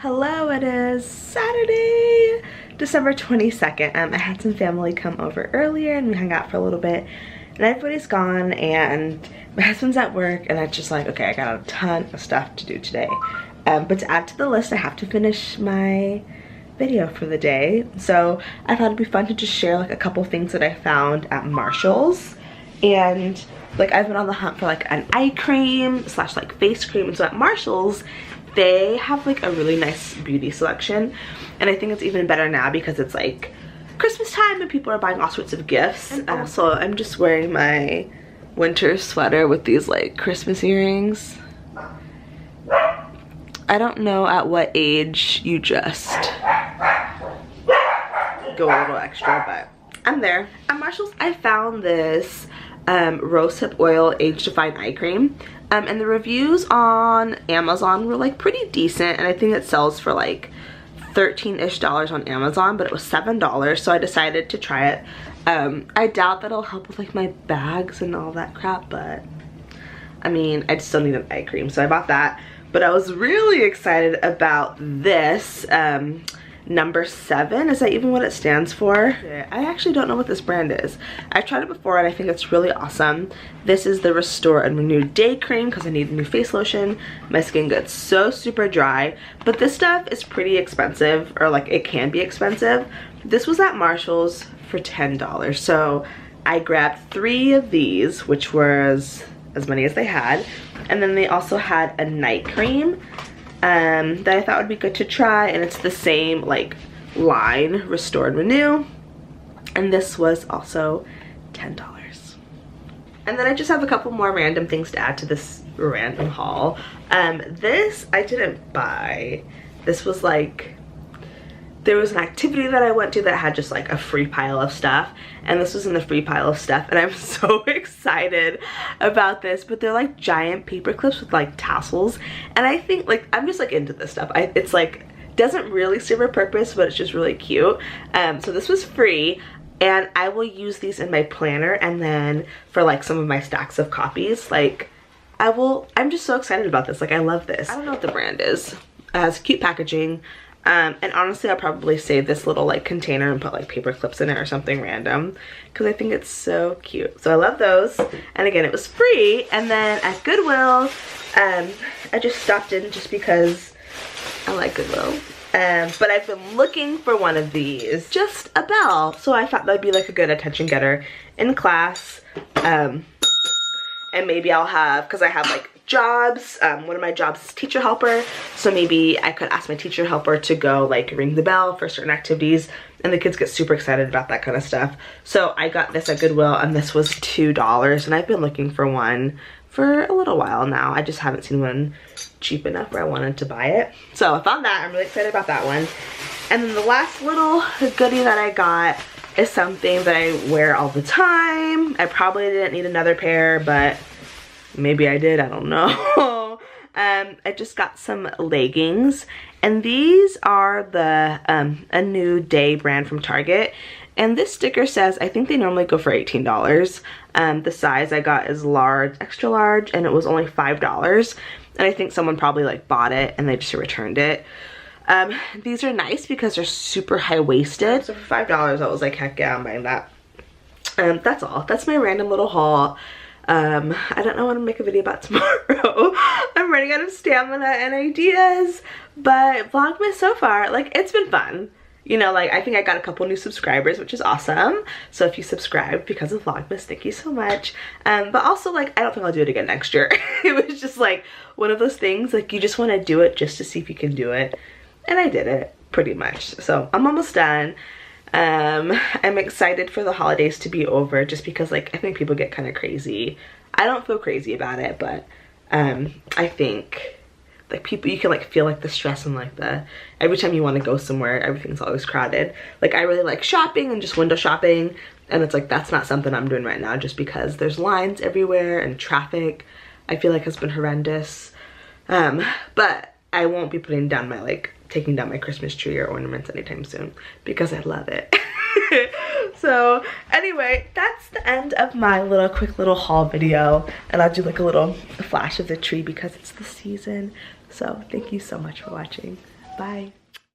Hello, it is Saturday, December 22nd. I had some family come over earlier and we hung out for a little bit, and everybody's gone and my husband's at work, and I'm just like, okay, I got a ton of stuff to do today. But to add to the list, I have to finish my video for the day. So I thought it'd be fun to just share like a couple things that I found at Marshall's. And like I've been on the hunt for like an eye cream slash like face cream, and so at Marshall's they have like a really nice beauty selection, and I think it's even better now because it's like Christmas time and people are buying all sorts of gifts. And also I'm just wearing my winter sweater with these like Christmas earrings. I don't know at what age you just go a little extra, but I'm there. At Marshall's I found this rosehip oil age-defying eye cream, and the reviews on Amazon were like pretty decent, and I think it sells for like $13-ish on Amazon, but it was $7, so I decided to try it. I doubt that it'll help with like my bags and all that crap, but I mean I still need an eye cream, so I bought that. But I was really excited about this number 7. Is that even what it stands for? I actually don't know what this brand is. I've tried it before and I think it's really awesome. This is the Restore and Renew Day Cream because I need a new face lotion. My skin gets so super dry, but this stuff is pretty expensive, or like it can be expensive. This was at Marshall's for $10, so I grabbed 3 of these, which was as many as they had. And then they also had a night cream that I thought would be good to try, and it's the same like line, Restore and Renew, and this was also $10. And then I just have a couple more random things to add to this random haul. This I didn't buy. This was like, there was an activity that I went to that had just like a free pile of stuff, and this was in the free pile of stuff, and I'm so excited about this. But they're like giant paper clips with like tassels, and I think like I'm just like into this stuff. It's like doesn't really serve a purpose, but it's just really cute. So this was free, and I will use these in my planner, and then for like some of my stacks of copies, like I'm just so excited about this. Like I love this. I don't know what the brand is. It has cute packaging. And honestly, I'll probably save this little like container and put like paper clips in it or something random because I think it's so cute. So I love those. And again, it was free. And then at Goodwill, I just stopped in just because I like Goodwill. But I've been looking for one of these, just a bell. So I thought that'd be like a good attention getter in class. And maybe I'll have, because I have like jobs, one of my jobs is teacher helper, so maybe I could ask my teacher helper to go like ring the bell for certain activities, and the kids get super excited about that kind of stuff. So I got this at Goodwill, and this was $2, and I've been looking for one for a little while now. I just haven't seen one cheap enough where I wanted to buy it. So I found that. I'm really excited about that one. And then the last little goodie that I got is something that I wear all the time. I probably didn't need another pair, but maybe I did, I don't know. I just got some leggings, and these are the A New Day brand from Target, and this sticker says, I think they normally go for $18. The size I got is large, extra large, and it was only $5, and I think someone probably like bought it and they just returned it. These are nice because they're super high-waisted, so for $5 I was like, heck yeah, I'm buying that. That's all. That's my random little haul. I don't know what to make a video about tomorrow. I'm running out of stamina and ideas, but Vlogmas so far, like, it's been fun. You know, like, I think I got a couple new subscribers, which is awesome. So if you subscribed because of Vlogmas, thank you so much. But also, like, I don't think I'll do it again next year. It was just like one of those things, like, you just want to do it just to see if you can do it. And I did it pretty much. So I'm almost done. I'm excited for the holidays to be over, just because like I think people get kind of crazy. I don't feel crazy about it, but I think like people, you can like feel like the stress and like the every time you want to go somewhere, everything's always crowded. Like I really like shopping and just window shopping, and it's like that's not something I'm doing right now just because there's lines everywhere and traffic I feel like has been horrendous. But I won't be putting down my like taking down my Christmas tree or ornaments anytime soon because I love it. So anyway, that's the end of my quick little haul video, and I'll do like a little flash of the tree because it's the season. So thank you so much for watching. Bye.